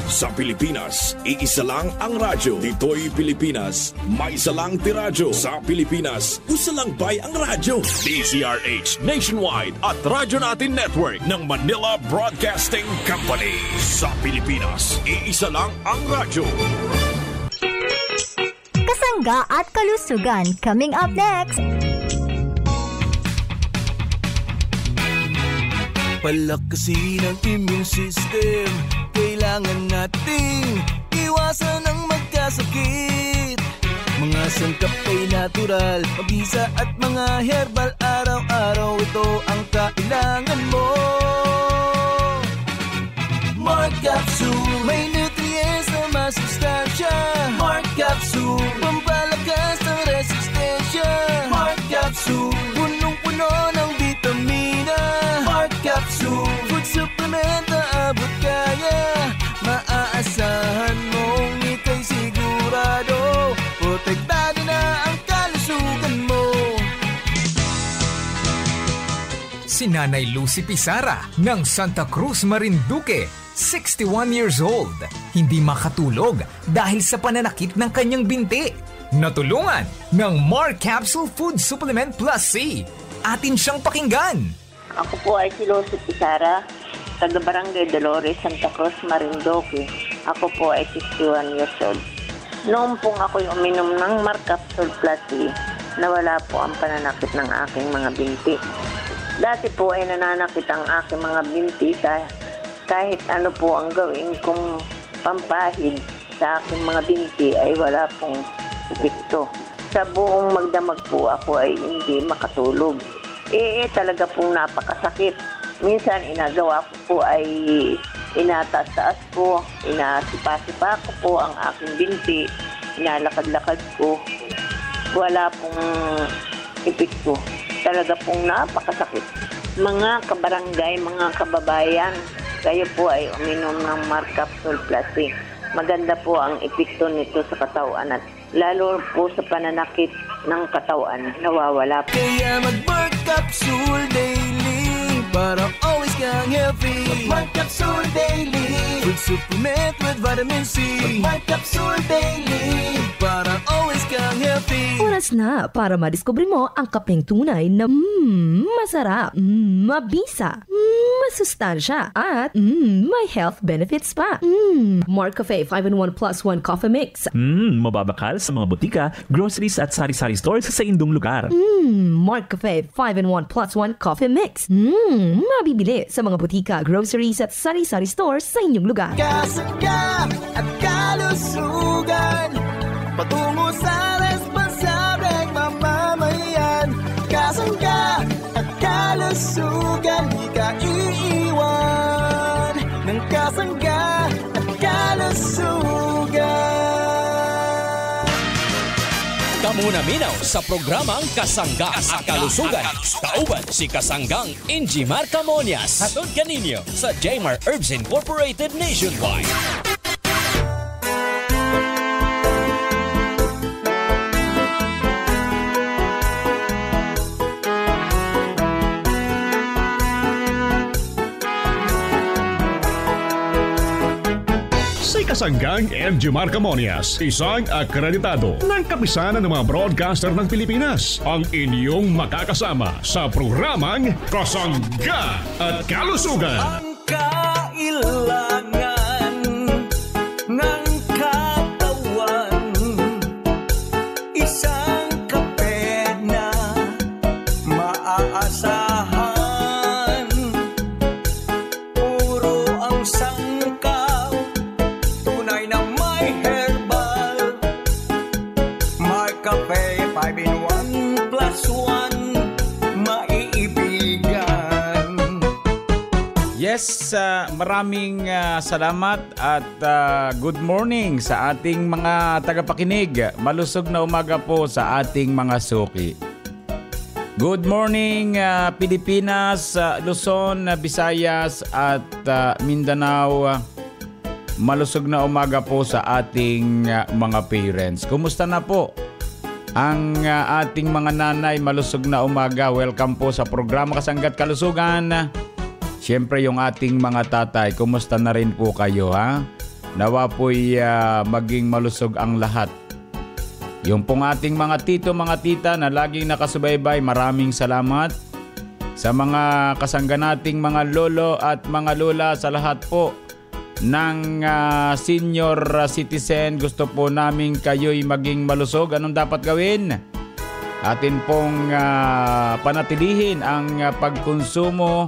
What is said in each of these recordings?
Sa Pilipinas, iisa lang ang radyo. Dito'y Pilipinas, may isa lang tiradyo. Sa Pilipinas, isa lang bay ang radyo. DZRH Nationwide at Radyo Natin Network ng Manila Broadcasting Company. Sa Pilipinas, iisa lang ang radyo. Kasangga at kalusugan coming up next. Palakasin ang immune system. Kailangan nating iwasan ang magkasakit. Mga sangkap ay natural, mabisa at mga herbal. Araw-araw ito ang kailangan mo. Mark Capsule, may nutrients na masustansya. Mark Capsule, pampalakas ng resistensya. Mark Capsule, punong-puno ng vitamina. Mark Capsule, food supplement na abot kaya. Maaasahan mong ika'y sigurado. Protektado na ang kalusugan mo. Si Nanay Lucy Pizarra ng Santa Cruz, Marinduque, 61 years old, hindi makatulog dahil sa pananakit ng kanyang binti. Natulungan ng Mark Capsule Food Supplement Plus C. Atin siyang pakinggan. Ako po ay si Lucy Pizarra, taga Barangay Dolores, Santa Cruz, Marinduque. Ako po ay 61 years old. Noong pong ako'y uminom ng Mark Capsule Plus C, nawala po ang pananakit ng aking mga binti. Dati po ay nananakit ang aking mga binti kahit ano po ang gawin kong pampahid sa aking mga binti ay wala pong epekto. Sa buong magdamag po ako ay hindi makatulog. Talaga pong napakasakit. Minsan inagawa ko po ay inataas-taas ko, inasipa-sipa ko po ang aking binti, inalakad-lakad ko. Wala pong epekto. Talaga pong napakasakit. Mga kabarangay, mga kababayan, kayo po ay uminom ng Mark Capsule Plus C. Maganda po ang epekto nito sa katawan at lalo po sa pananakit ng katawan, nawawala po. Kaya mag-Mark Capsule Daily para always kang healthy. Mark Capsule Daily, food supplement with vitamin C. Mark Capsule Daily para always kang healthy. Oras na para madiskubre mo ang kapeng tunay na masarap, mabisa, masustansya, at may health benefits pa. Mark Cafe 5-in-1 plus 1 coffee mix. Mababakal sa mga butika, groceries at sari-sari stores sa indong lugar. Mark Cafe 5-in-1 plus 1 coffee mix. Mabibili sa mga butika, groceries at sari-sari stores sa inyong lugar. Kasangga at kalusugan, patungo sa responsableng mamamayan. Kasangga at kalusugan, di ka iiwan ng kasangga at kalusugan. Kamuna minaw sa programang Kasangga at Kalusugan. Kauban si Kasanggang Injimar Camonias. Hatod kaninyo sa Jmar Herbs Incorporated Nationwide. Kasanggang Injimar Camonias, isang akreditado ng kapisanan ng mga broadcaster ng Pilipinas. Ang inyong makakasama sa programang Kasangga at Kalusugan. Ang kailangan ng katawan, isang kape na maaasahan. Puro ang sangkaw, tunay na may herbal. Mark Cafe 5-in-1 plus 1, maiibigan. Yes, maraming salamat at good morning sa ating mga tagapakinig. Malusog na umaga po sa ating mga suki. Good morning Pilipinas, Luzon, Visayas at Mindanao. Malusog na umaga po sa ating mga parents. Kumusta na po ang ating mga nanay? Malusog na umaga. Welcome po sa programa Kasangga at Kalusugan. Siyempre yung ating mga tatay, kumusta na rin po kayo ha? Nawa po'y maging malusog ang lahat. Yung pong ating mga tito, mga tita na laging nakasubaybay, maraming salamat. Sa mga kasangga nating mga lolo at mga lola, sa lahat po ng senior citizen, gusto po namin kayo'y maging malusog. Anong dapat gawin? Atin pong panatilihin ang pagkonsumo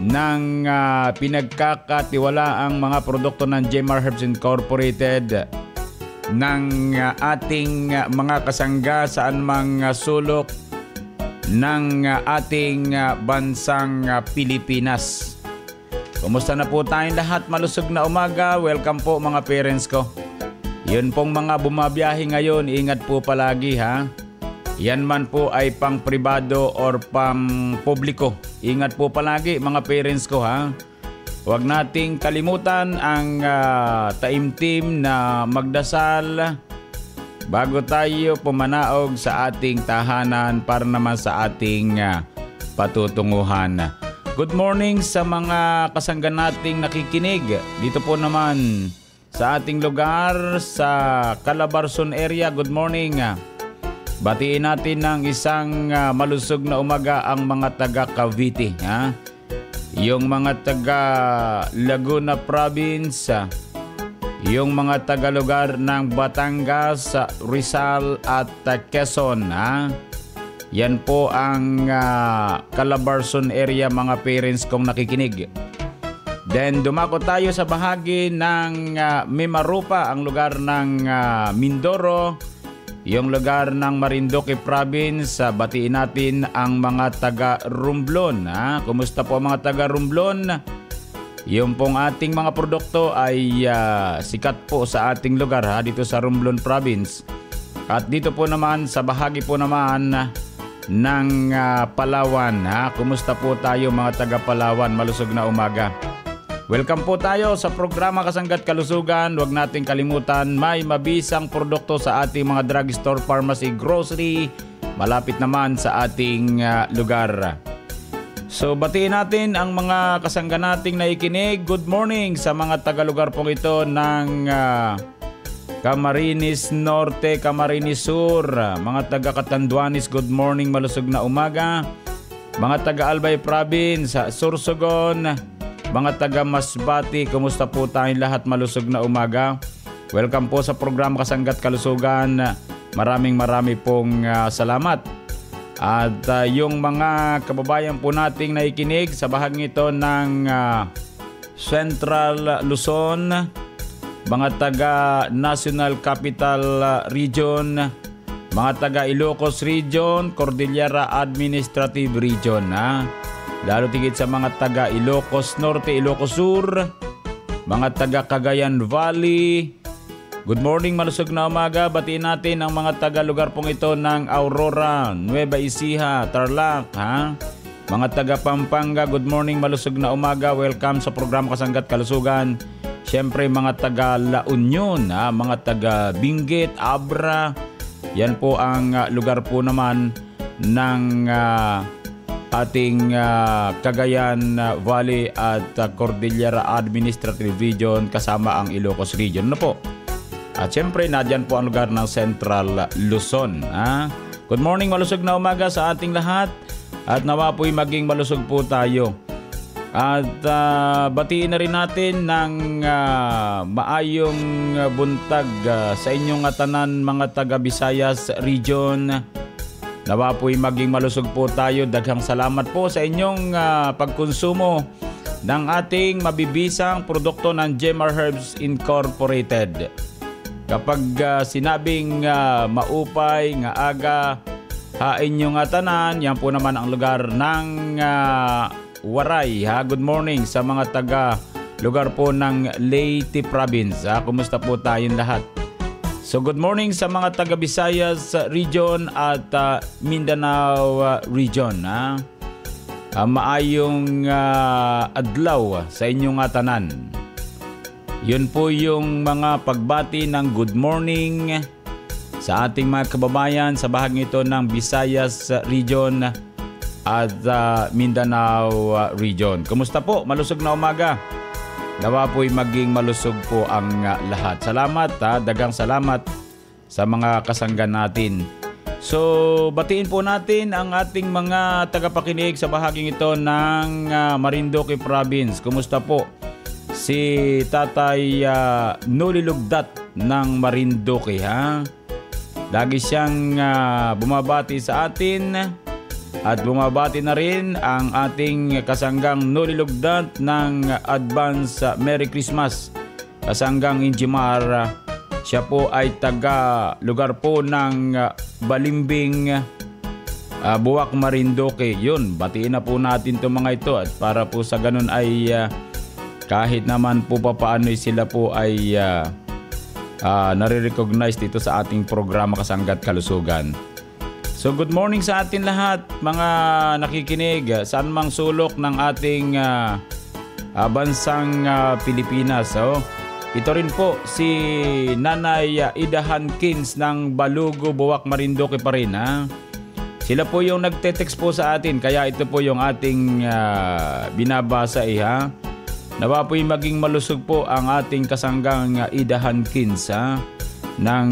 ng pinagkakatiwalaang mga produkto ng Jmar Herbs Incorporated ng ating mga kasangga saan mang sulok ng ating bansang Pilipinas. Kumusta na po tayong lahat? Malusog na umaga. Welcome po mga parents ko. Yun pong mga bumabiyahe ngayon, ingat po palagi ha. Yan man po ay pang pribado or pang publiko. Ingat po palagi mga parents ko ha. Huwag nating kalimutan ang taimtim na magdasal bago tayo pumanaog sa ating tahanan para naman sa ating patutunguhan. Good morning sa mga kasangga nating nakikinig. Dito po naman sa ating lugar sa Calabarzon area. Good morning. Batiin natin ng isang malusog na umaga ang mga taga Cavite. Ha? Yung mga taga Laguna Province, yung mga taga-lugar ng Batangas, Rizal at Quezon. Ha? Yan po ang Calabarzon area mga parents kong nakikinig. Then dumako tayo sa bahagi ng Mimarupa, ang lugar ng Mindoro, yung lugar ng Marinduque Province. Batiin natin ang mga taga Romblon. Kumusta po mga taga Romblon? Yung pong ating mga produkto ay sikat po sa ating lugar dito sa Romblon Province. At dito po naman sa bahagi po naman ng Palawan. Kumusta po tayo mga taga Palawan? Malusog na umaga. Welcome po tayo sa programa Kasangga't Kalusugan. Huwag nating kalimutan, may mabisang produkto sa ating mga drugstore, pharmacy, grocery, malapit naman sa ating lugar. So batiin natin ang mga kasangga nating naikinig. Good morning sa mga taga-lugar pong ito ng Camarines Norte, Camarines Sur, mga taga Catanduanes, good morning, malusog na umaga. Mga taga Albay Province, Sorsogon, mga taga Masbati, kumusta po tayong lahat? Malusog na umaga. Welcome po sa programa Kasangga't Kalusugan. Maraming pong salamat. At yung mga kababayan po nating naikinig sa bahaging ito ng Central Luzon, mga taga National Capital Region, mga taga Ilocos Region, Cordillera Administrative Region. Lalo tigit sa mga taga Ilocos Norte, Ilocos Sur, mga taga Cagayan Valley. Good morning, malusog na umaga. Batiin natin ang mga taga lugar pong ito ng Aurora, Nueva Ecija, Tarlac. Mga taga Pampanga, good morning, malusog na umaga. Welcome sa programa Kasangga't Kalusugan. Siyempre mga taga La Union, mga taga Benguet, Abra. Yan po ang lugar po naman ng ating Cagayan Valley at Cordillera Administrative Region kasama ang Ilocos Region. Ano po? At siyempre, nadyan po ang lugar ng Central Luzon. Good morning, malusog na umaga sa ating lahat. At nawa po'y maging malusog po tayo. At batiin na rin natin ng maayong buntag sa inyong tanan mga taga Visayas Region. Nawa po'y maging malusog po tayo. Daghang salamat po sa inyong pagkonsumo ng ating mabibisang produkto ng Jmar Herbs Incorporated. Kapag sinabing maupay, nga aga, hain nyo nga tanan, yan po naman ang lugar ng Waray. Good morning sa mga taga lugar po ng Leyte Province. Kumusta po tayong lahat? So good morning sa mga taga Visayas Region at Mindanao Region. Maayong adlaw sa inyong tanan. Yun po yung mga pagbati ng good morning sa ating mga kababayan sa bahagi ito ng Visayas Region at Mindanao Region. Kumusta po? Malusog na umaga. Nawa po'y maging malusog po ang lahat. Salamat dagang salamat sa mga kasangga natin. So, batiin po natin ang ating mga tagapakinig sa bahaging ito ng Marinduque Province. Kumusta po si Tatay Nulilugdat ng Marinduque, ha? Lagi siyang bumabati sa atin at bumabati na rin ang ating kasanggang Nulilugdat ng Advance Merry Christmas. Kasanggang Injimar, siya po ay taga lugar po ng Balimbing, Buwak, Marinduque. Yun, batiin na po natin itong mga ito at para po sa ganun ay kahit naman po papaano sila po ay nare-recognize dito sa ating programa Kasangga't Kalusugan. So good morning sa atin lahat mga nakikinig saan mang sulok ng ating bansang Pilipinas. So, ito rin po si Nanay Ida Hankins ng Balugo, Buwak, Marinduque pa rin, ha? Sila po yung nagte-text po sa atin kaya ito po yung ating binabasa ha. Nawa po'y maging malusog po ang ating kasanggang Ida Hankins ng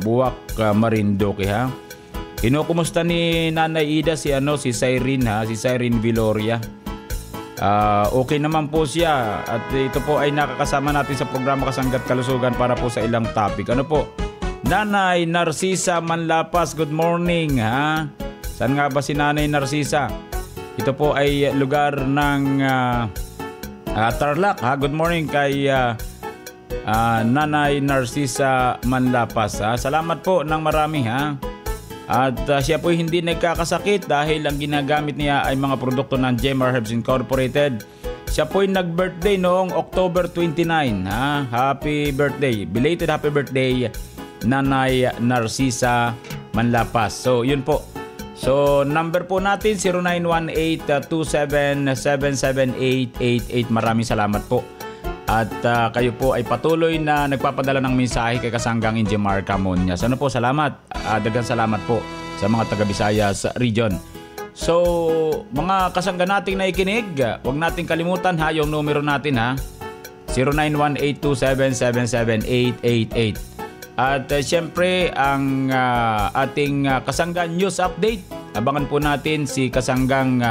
Buwak, Marinduque, ha. Kinukumusta ni Nanay Ida si Cyrene, si Cyrene Viloria. Okay naman po siya at ito po ay nakakasama natin sa programa Kasangga't Kalusugan para po sa ilang topic. Ano po? Nanay Narcisa Manlapas, good morning, ha. Saan nga ba si Nanay Narcisa? Ito po ay lugar ng Tarlac, ha. Good morning kay Nanay Narcisa Manlapas, ha. Salamat po ng marami, ha. At siya po hindi nagkakasakit dahil ang ginagamit niya ay mga produkto ng Jemar Herbs Incorporated. Siya po ay nag-birthday noong October 29, ha. Happy birthday, belated happy birthday Nanay Narcisa Manlapas. So yun po. So, number po natin 0918-277-77888. Maraming salamat po. At kayo po ay patuloy na nagpapadala ng mensahe kay Kasanggang Injimar Camonias. Ano po, salamat. Daghang salamat po sa mga taga-Visayas region. So, mga kasangga nating naikinig, huwag nating kalimutan ha, yung numero natin ha. 0918-277-77888. At siyempre ang ating Kasangga News Update. Abangan po natin si Kasanggang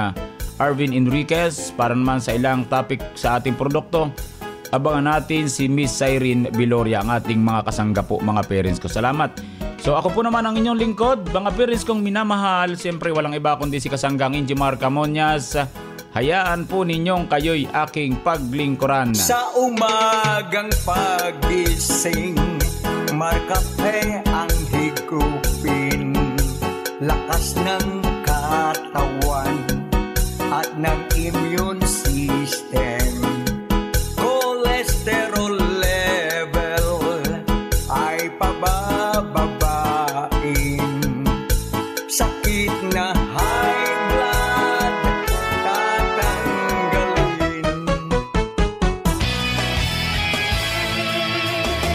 Arvin Enriquez para naman sa ilang topic sa ating produkto. Abangan natin si Miss Cyrene Viloria, ang ating mga kasangga po, mga parents ko. Salamat. So ako po naman ang inyong lingkod, mga parents kong minamahal. Siyempre walang iba kundi si Kasanggang Injimar Camonias. Hayaan po ninyong kayo'y aking paglingkuran. Sa umagang pagising, Markape ang higupin, lakas ng katawan at ng immune system. Cholesterol level ay pabababain. Sakit na high blood tatanggalin.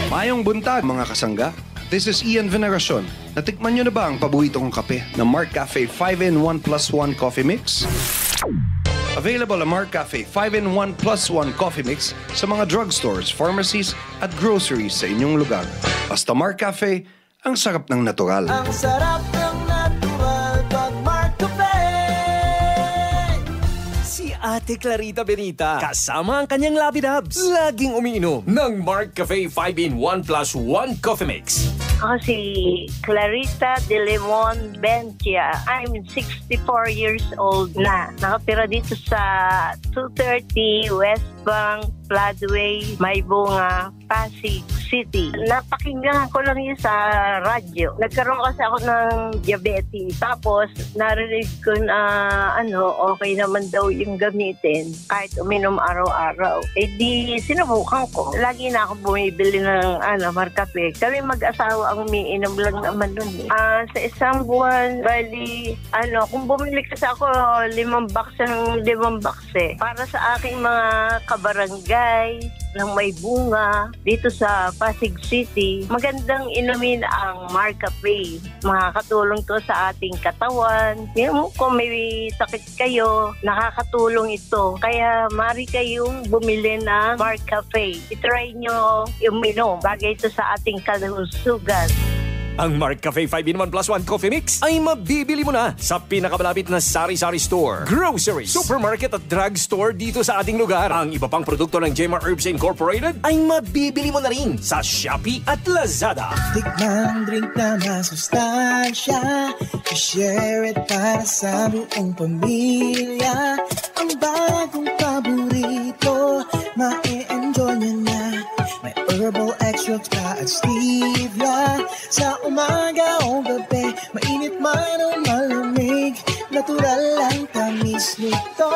Mayong buntag mga kasangga. This is Ian Veneracion. Natikman nyo na ba ang paborito kong kape na Marcafe 5-in-1 plus 1 Coffee Mix? Available ang Marcafe 5-in-1 plus 1 Coffee Mix sa mga drugstores, pharmacies at groceries sa inyong lugar. Basta Marcafe, ang sarap ng natural. Ang sarap ng natural pag Marcafe. Si Ate Clarita Benita, kasama ang kanyang labidabs, laging umiinom ng Marcafe 5-in-1 plus 1 Coffee Mix. Ako si Clarita de Limon Bentia. I'm 64 years old na. Nakapira dito sa 230 West Bank, Floodway, Maybunga, Pasig City. Napakinggan ko lang yun sa radyo. Nagkaroon kasi ako ng diabetes. Tapos, narinig ko na okay naman daw yung gamitin kahit uminom araw-araw. Eh di, sinubukan ko. Lagi na ako bumibili ng Marcafe. Kami mag-asawa ang umiinom lang naman nun. Sa isang buwan, bali, kung bumili kasi ako 5 box ng 5 box para sa aking mga barangay ng may bunga dito sa Pasig City. Magandang inumin ang Mark Cafe. Makakatulong to sa ating katawan. Kung may sakit kayo, nakakatulong ito. Kaya mari kayong bumili ng Mark Cafe. I-try nyo uminom. Bagay ito sa ating kalusugan. Ang Mark Cafe 5-in-1 plus 1 coffee mix ay mabibili mo na sa pinakamalapit na sari-sari store, grocery, supermarket at drugstore dito sa ating lugar. Ang iba pang produkto ng Jmar Herbs Incorporated ay mabibili mo na rin sa Shopee at Lazada. Tikman drink na masustansya, i-share it para sa buong pamilya. Ang bagong paborito, ma-enjoy nyo na. May herbal extract pa at stevia. Sa umaga o gabi, mainit man o malamig, natural lang tamis nito.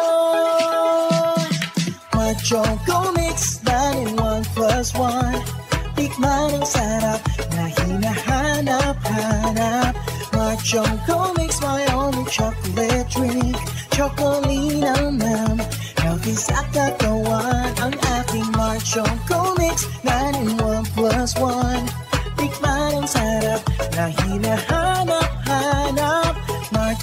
Choco Mix 9-in-1 plus 1. Tikman ang sarap na hinahanap-hanap. Choco Mix, my only chocolate drink. Chocolina ma'am, healthy sa katawan. Ang aking Choco Mix 9-in-1 plus 1. Tikman ang sarap na hinahanap-hanap.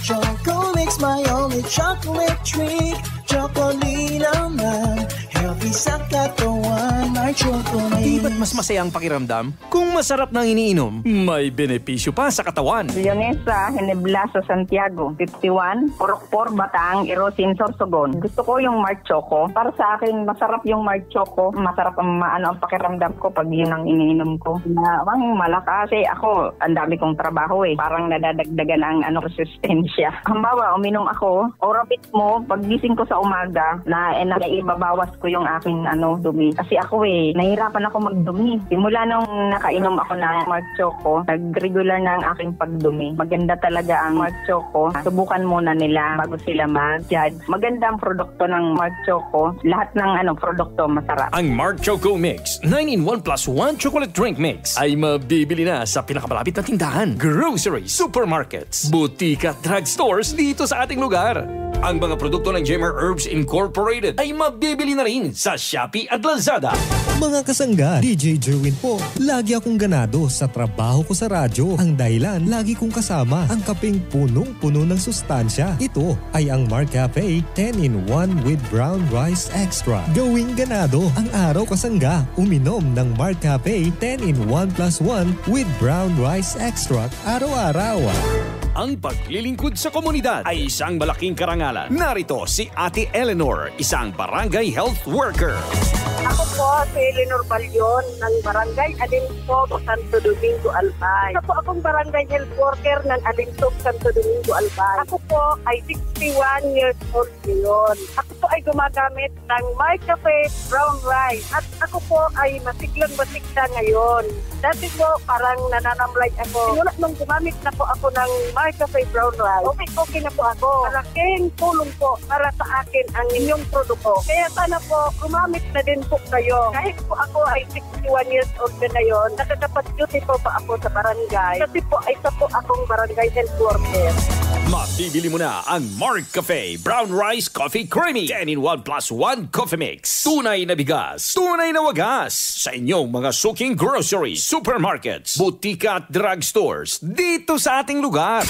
Choco Mix, my only chocolate drink. Chocolina ma'am, healthy sa katawan. My Choco Mix. Di ba't mas masaya ang pakiramdam kung masarap nang iniinom? May benepisyo pa sa katawan. Leonesa Heneblaso Santiago, 51, Porokpor, Bataang, Erosin, Sorsogon. Gusto ko yung Mark Choco. Para sa akin, masarap yung Mark Choco. Masarap ang pakiramdam ko pag yun ang iniinom ko. Ang malakas. Kasi ako, ang dami kong trabaho eh. Parang nadadagdagan ang resistensya. Hambawa, uminom ako, Orabit mo, pag gising ko sa umaga, naibabawas ko yung aking dumi. Kasi ako nahirapan ako magdumi. Simula nung nakainom ako na Mark Choco, nag-regular na ang aking pagdumi. Maganda talaga ang Mark Choco. Subukan muna nila bago sila mag-judge. Maganda ang produkto ng Mark Choco. Lahat ng produkto masarap. Ang Mark Choco Mix 9-in-1 plus 1 chocolate drink mix ay mabibili na sa pinakamalapit na tindahan, grocery, supermarkets, butika, drugstores dito sa ating lugar. Ang mga produkto ng Jmar Herbs Incorporated ay mabibili na rin sa Shopee at Lazada. Mga kasangga, DJ Jerwin po. Lagi akong ganado sa trabaho ko sa radyo. Ang dahilan, lagi kong kasama ang kapeng punong-puno ng sustansya. Ito ay ang Mark Cafe 10-in-1 with brown rice extra. Gawing ganado ang araw kasangga. Uminom ng Mark Cafe 10-in-1 plus 1 with brown rice extract araw-araw. Ang paglilingkod sa komunidad ay isang malaking karangalan. Narito si Ate Eleanor, isang barangay health worker. Ako po si Eleanor Balyon ng Barangay Alinsog, Santo Domingo, Albay. Ako akong barangay health worker ng Alinsog, Santo Domingo, Albay. Ako po ay 61 years old ngayon. Ako po ay gumagamit ng My Cafe Brown Rice. At ako po ay masiglang-masigla ngayon. Dati po parang nananamlay ako. Simula nung gumamit na po ako ng My Cafe Brown Rice, okay na po ako. Malaking tulong po para sa akin ang inyong produkto. Kaya sana po gumamit na din po kayo. Kahit po ako ay 61 years old na ngayon, nakakapag-duty po pa ako sa barangay. Kasi po ay isa po akong barangay health worker. Mabibili mo na ang Mark Cafe Brown Rice Coffee Creamy 10-in-1 plus 1 coffee mix. Tunay na bigas, tunay na wagas sa inyong mga suking groceries, supermarkets, butika at drugstores dito sa ating lugar.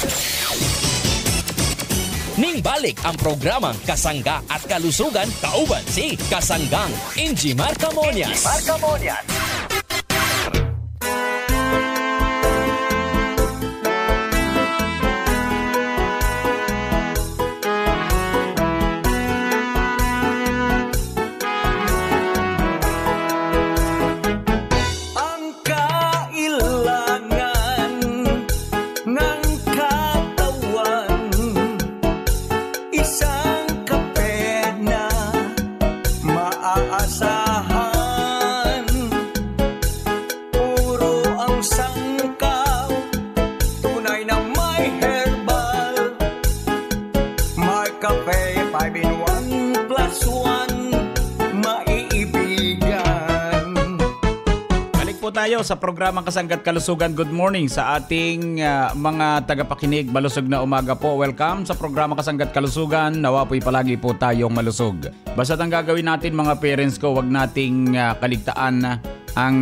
Ning balik ang programang Kasangga at Kalusugan, kauban si Kasanggang Injimar Camonias. po tayo sa programang Kasangga't Kalusugan. Good morning sa ating mga tagapakinig. Malusog na umaga po. Welcome sa programang Kasangga't Kalusugan. Nawa po'y palagi po tayong malusog. Basta ang gagawin natin mga parents ko, wag nating kaligtaan ang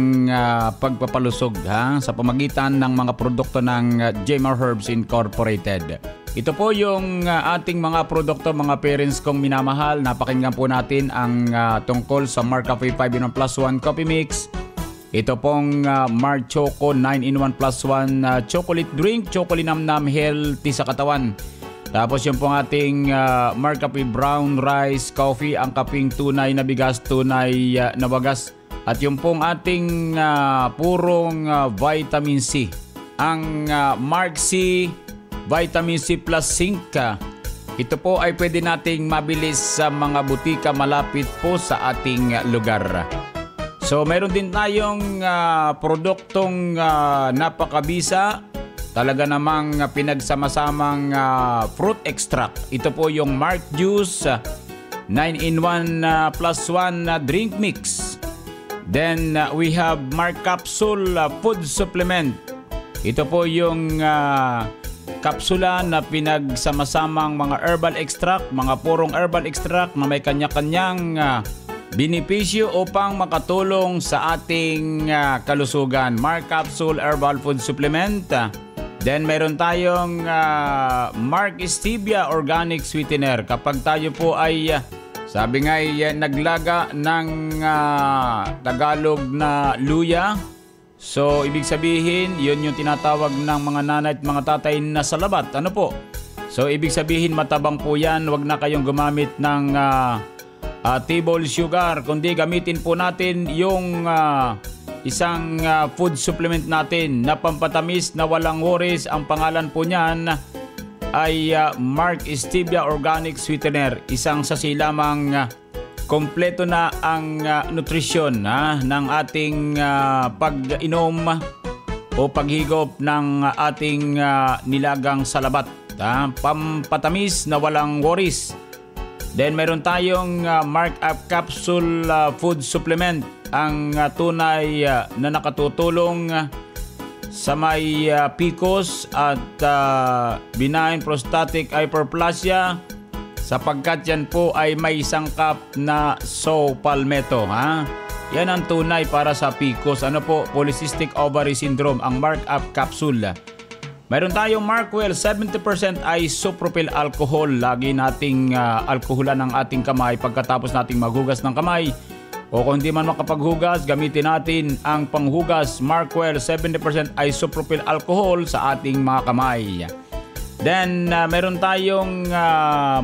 pagpapalusog sa pamagitan ng mga produkto ng Jemar Herbs Incorporated. Ito po yung ating mga produkto, mga parents kong minamahal. Napakinggan po natin ang tungkol sa Mark Cafe 5-in-1 plus 1 coffee mix. Ito pong Mark Choco 9-in-1 plus 1 chocolate drink, chocolate namnam healthy sa katawan. Tapos yung pong ating Mark Cafe brown rice coffee, ang kaping tunay na bigas, tunay na wagas. At yung pong ating purong vitamin C, ang Mark C Vitamin C plus Zinc. Ito po ay pwede nating mabilis sa mga butika malapit po sa ating lugar. So meron din tayong produktong napakabisa. Talaga namang pinagsama-samang fruit extract. Ito po yung Mark Juice 9-in-1 plus 1 drink mix. Then we have Mark Capsule food supplement. Ito po yung kapsula na pinagsama-samang mga herbal extract, mga purong herbal extract na may kanya-kanyang benepisyo upang makatulong sa ating kalusugan. Mark Capsule Herbal Food Supplement. Then meron tayong Mark Stevia Organic Sweetener. Kapag tayo po ay sabi nga ay naglaga ng Tagalog na luya, so ibig sabihin yun yung tinatawag ng mga nanay at mga tatay na salabat. Ano po? So ibig sabihin matabang po yan. Huwag na kayong gumamit ng table sugar, kundi gamitin po natin yung isang food supplement natin na pampatamis na walang worries. Ang pangalan po niyan ay Mark Stevia Organic Sweetener. Isang sasi lamang, kompleto na ang nutrisyon ng ating pag-inom o paghigop ng ating nilagang salabat. Pampatamis na walang worries. Then meron tayong Mark Up Capsule Food Supplement. Ang tunay na nakatutulong sa may PCOS at benign prostatic hyperplasia, sapagkat yan po ay may sangkap na saw palmetto. Yan ang tunay para sa PCOS. Ano po? Polycystic ovary syndrome, ang Mark Up Capsule. Mayroon tayong Markwell 70% isopropyl alcohol. Lagi nating alkoholan ang ating kamay pagkatapos nating maghugas ng kamay. O kung hindi man makapaghugas, gamitin natin ang panghugas Markwell 70% isopropyl alcohol sa ating mga kamay. Then meron tayong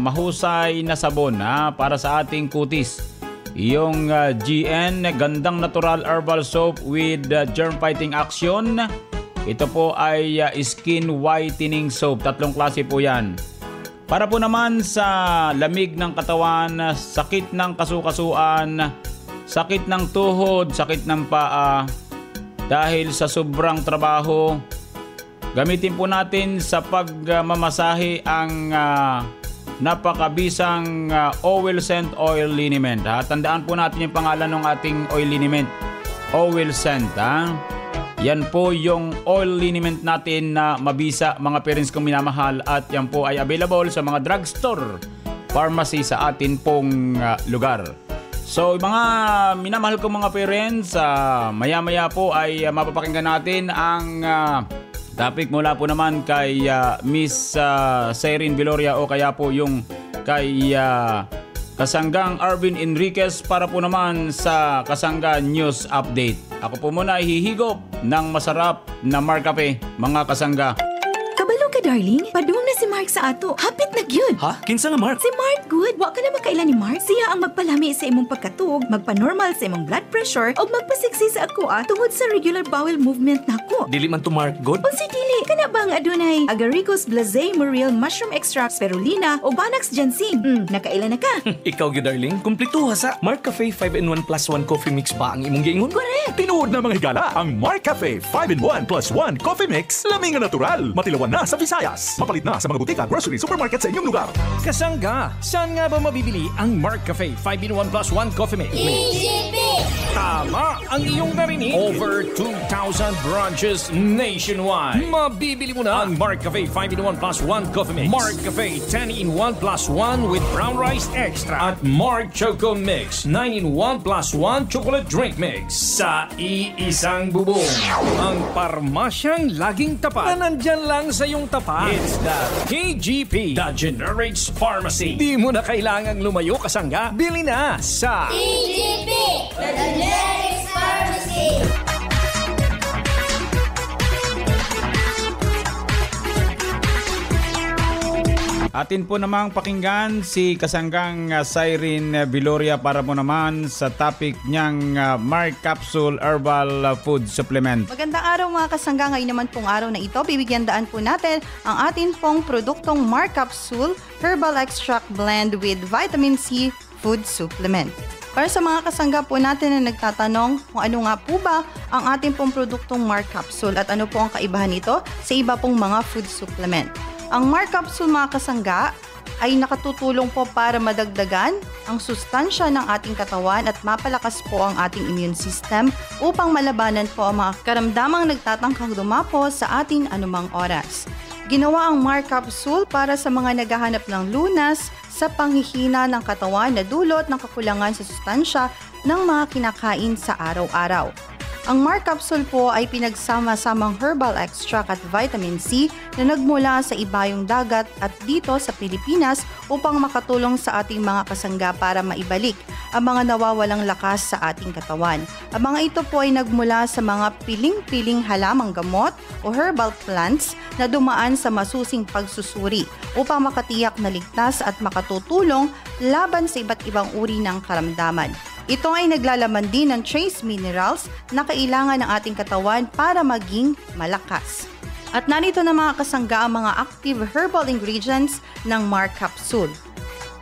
mahusay na sabon para sa ating kutis. Yung GN Gandang Natural Herbal Soap with germ fighting action. Ito po ay skin whitening soap. 3 klase po yan. Para po naman sa lamig ng katawan, sakit ng kasukasuan, sakit ng tuhod, sakit ng paa, dahil sa sobrang trabaho, gamitin po natin sa pagmamasahe ang napakabisang oil scent oil liniment. Tandaan po natin yung pangalan ng ating oil liniment. Oil scent. Yan po yung oil liniment natin na mabisa, mga parents kong minamahal, at yan po ay available sa mga drugstore, pharmacy sa atin pong lugar. So mga minamahal ko mga parents, maya-maya po ay mapapakinggan natin ang topic mula po naman kay Miss Cyrene Viloria, o kaya po yung kay Kasanggang Arvin Enriquez, para po naman sa Kasangga News Update. Ako po muna hihigop ng masarap na Mark Cafe, mga kasangga. Kabalo ka, darling. Padung na si Mark sa ato. Hapit na gyud. Ha? Kinsa nga Mark? Si Mark good. Wa ka na makailan ni Mark. Siya ang magpalami sa imong pagkatug, magpa-normal sa imong blood pressure, o magpasiksi sa ako tungod sa regular bowel movement nako. Dili man to Mark good? Unsi dili. Kana bang adunay Agaricus blazei muriel mushroom extract, spirulina o Banax ginseng. Nakailan na ka. Ikaw gyud darling. Kumpleto sa Mark Cafe 5-in-1 plus 1 coffee mix pa ang imong giingon. Correct. Tinuod na mga higala ang Mark Cafe 5-in-1 plus 1 coffee mix. Laming natural. Matilawan na sa Visayas. Mapalit na sa mga butika, grocery, supermarket sa inyong lugar. Kasangga, saan nga ba mabibili ang Mark Cafe 5-in-1 plus 1 coffee mix? EGP! Tama ang iyong narinig. Over 2,000 branches nationwide. Mabibili mo na ang Mark Cafe 5-in-1 plus 1 coffee mix, Mark Cafe 10-in-1 plus 1 with brown rice extra, at Mark Choco Mix 9-in-1 plus 1 chocolate drink mix sa iisang bubong. Ang parmasyang laging tapat na nandyan lang sa iyong tapat. It's the KGP, the Generics Pharmacy. Di mo na kailangang lumayo, kasangga. Bili na sa KGP, the Generics Pharmacy. Atin po namang pakinggan si kasanggang Cyrene Viloria para po naman sa topic niyang Mark Capsule Herbal Food Supplement. Magandang araw mga kasangga. Ngayon naman pong araw na ito, bibigyan daan po natin ang atin pong produktong Mark Capsule Herbal Extract Blend with Vitamin C Food Supplement. Para sa mga kasangga po natin na nagtatanong kung ano nga po ba ang ating pong produktong Mark Capsule at ano po ang kaibahan nito sa iba pong mga food supplement. Ang Mark Capsule mga kasangga ay nakatutulong po para madagdagan ang sustansya ng ating katawan at mapalakas po ang ating immune system upang malabanan po ang mga karamdamang nagtatangkang dumapo sa ating anumang oras. Ginawa ang Mark Capsule para sa mga naghahanap ng lunas sa panghihina ng katawan na dulot ng kakulangan sa sustansya ng mga kinakain sa araw-araw. Ang Mark Capsule po ay pinagsama-samang herbal extract at vitamin C na nagmula sa ibayong dagat at dito sa Pilipinas upang makatulong sa ating mga kasangga para maibalik ang mga nawawalang lakas sa ating katawan. Ang mga ito po ay nagmula sa mga piling-piling halamang gamot o herbal plants na dumaan sa masusing pagsusuri upang makatiyak na ligtas at makatutulong laban sa iba't ibang uri ng karamdaman. Ito ay naglalaman din ng trace minerals na kailangan ng ating katawan para maging malakas. At narito na mga kasangga ang mga active herbal ingredients ng Mark Capsule.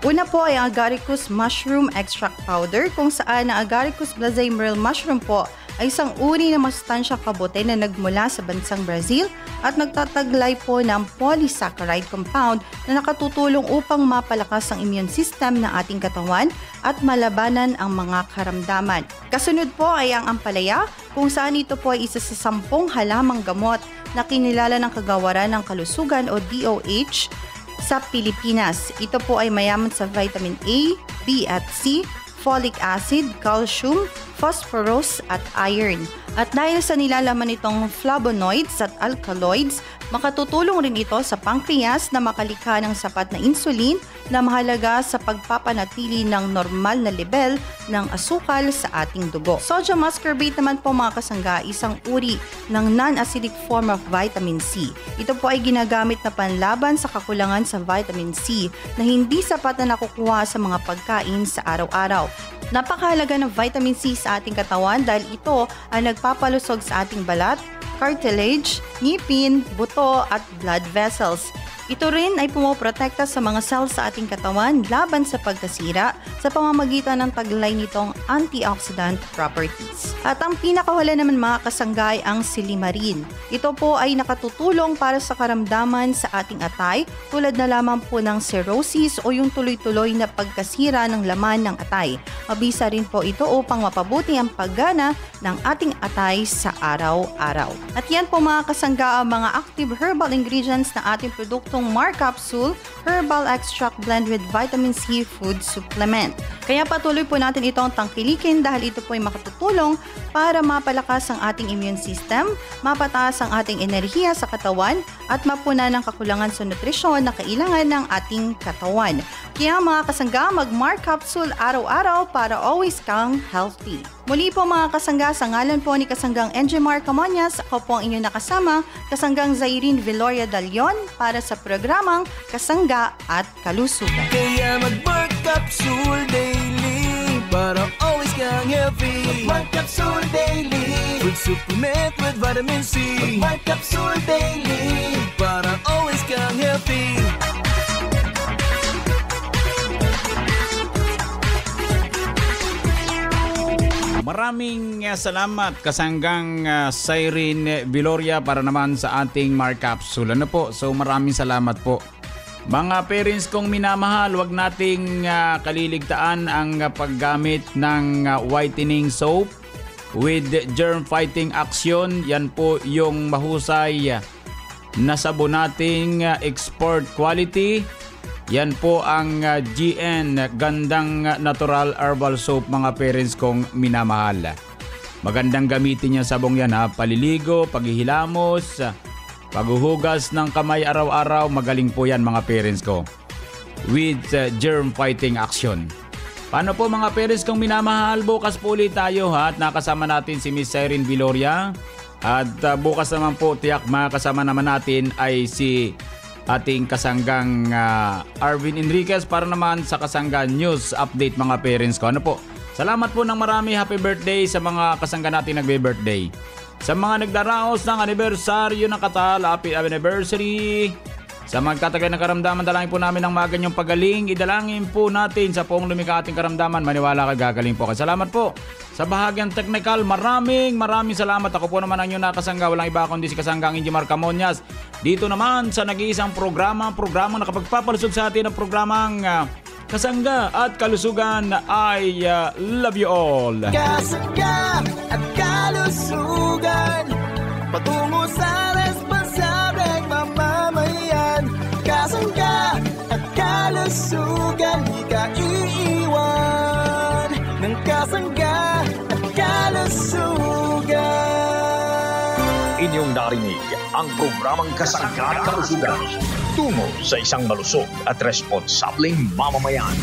Una po ay ang Agaricus Mushroom Extract Powder kung saan ang Agaricus blazemril mushroom po ay isang uri ng masustansyang kabote na nagmula sa bansang Brazil at nagtataglay po ng polysaccharide compound na nakatutulong upang mapalakas ang immune system ng ating katawan at malabanan ang mga karamdaman. Kasunod po ay ang ampalaya kung saan ito po ay isa sa 10 halamang gamot na kinilala ng Kagawaran ng Kalusugan o DOH sa Pilipinas. Ito po ay mayaman sa vitamin A, B at C, folic acid, calcium, phosphorus at iron. At dahil sa nilalaman nitong flavonoids at alkaloids, makatutulong rin ito sa pancreas na makalikha ng sapat na insulin na mahalaga sa pagpapanatili ng normal na level ng asukal sa ating dugo. Sodium ascorbate naman po mga kasangga, isang uri ng non-acidic form of vitamin C. Ito po ay ginagamit na panlaban sa kakulangan sa vitamin C na hindi sapat na nakukuha sa mga pagkain sa araw-araw. Napakahalaga ng vitamin C sa ating katawan dahil ito ay nagpapalusog sa ating balat, cartilage, ngipin, buto at blood vessels. Ito rin ay pumoprotekta sa mga cells sa ating katawan laban sa pagkasira sa pamamagitan ng taglay nitong antioxidant properties. At ang pinakahuli naman mga kasangga ay ang silimarin. Ito po ay nakatutulong para sa karamdaman sa ating atay tulad na lamang po ng cirrhosis o yung tuloy-tuloy na pagkasira ng laman ng atay. Mabisa rin po ito upang mapabuti ang paggana ng ating atay sa araw-araw. At yan po mga kasangga ang mga active herbal ingredients na ating produktong Mark Capsule Herbal Extract Blend with Vitamin C Food Supplement. Kaya patuloy po natin itong tangkilikin dahil ito po ay makatutulong para mapalakas ang ating immune system, mapataas ang ating enerhiya sa katawan at mapuna ng kakulangan sa nutrisyon na kailangan ng ating katawan. Kaya mga kasangga, mag-Mark Capsule araw-araw para always kang healthy. Muli po mga kasangga, sa ngalan po ni Kasanggang Enjimar Camonias, ako po ang inyong nakasama, Kasanggang Cyrene Viloria Dalion para sa programang Kasangga at Kalusugan. Kaya mag-Mark Capsule Daily para always kang healthy. Mag-Mark Capsule Daily Food Supplement with Vitamin C. Mag-Mark Capsule Daily para always kang healthy. Maraming salamat Kasanggang Cyrene Viloria para naman sa ating Mark Capsule. Ano po? So maraming salamat po. Mga parents kong minamahal, huwag nating kaliligtaan ang paggamit ng whitening soap with germ fighting action. Yan po yung mahusay na sabon nating export quality. Yan po ang GN Gandang Natural Herbal Soap, mga parents kong minamahal. Magandang gamitin yung sabong yan ha. Paliligo, paghihilamos, paghuhugas ng kamay araw-araw, magaling po yan mga parents ko. With germ fighting action. Paano po mga parents kong minamahal? Bukas po ulit tayo ha. At nakasama natin si Miss Irene Viloria. At bukas naman po tiyak makasama naman natin ay si ating kasanggang Arvin Enriquez para naman sa kasangga news update mga parents ko. Ano po? Salamat po ng marami. Happy birthday sa mga kasangga natin nagbe-birthday. Sa mga nagdaraos ng anibersaryo ng Katal, happy anniversary. Sa magtatagal ng karamdaman, dalangin po namin ang maganyang pagaling. Idalangin po natin sa poong lumikha ating karamdaman. Maniwala kayo, gagaling po kayo. Salamat po sa bahagyang technical. Maraming salamat. Ako po naman ang inyong nakasangga. Walang iba kundi si Kasanggang Injimar Camonias. Dito naman sa nag-iisang programang nakapagpapalusog sa atin ng programang Kasangga at Kalusugan. I love you all. Kasangga at Kalusugan, patungo sa responsableng mamamayan. Kasangga at Kalusugan, di ka iiwan ng Kasangga at Kalusugan. Inyong narinig ang programang Kasangga at Kalusugan, tungo sa isang malusog at responsableng mamamayan.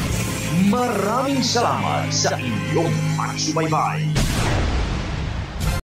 Maraming salamat sa inyong pagsubaybay.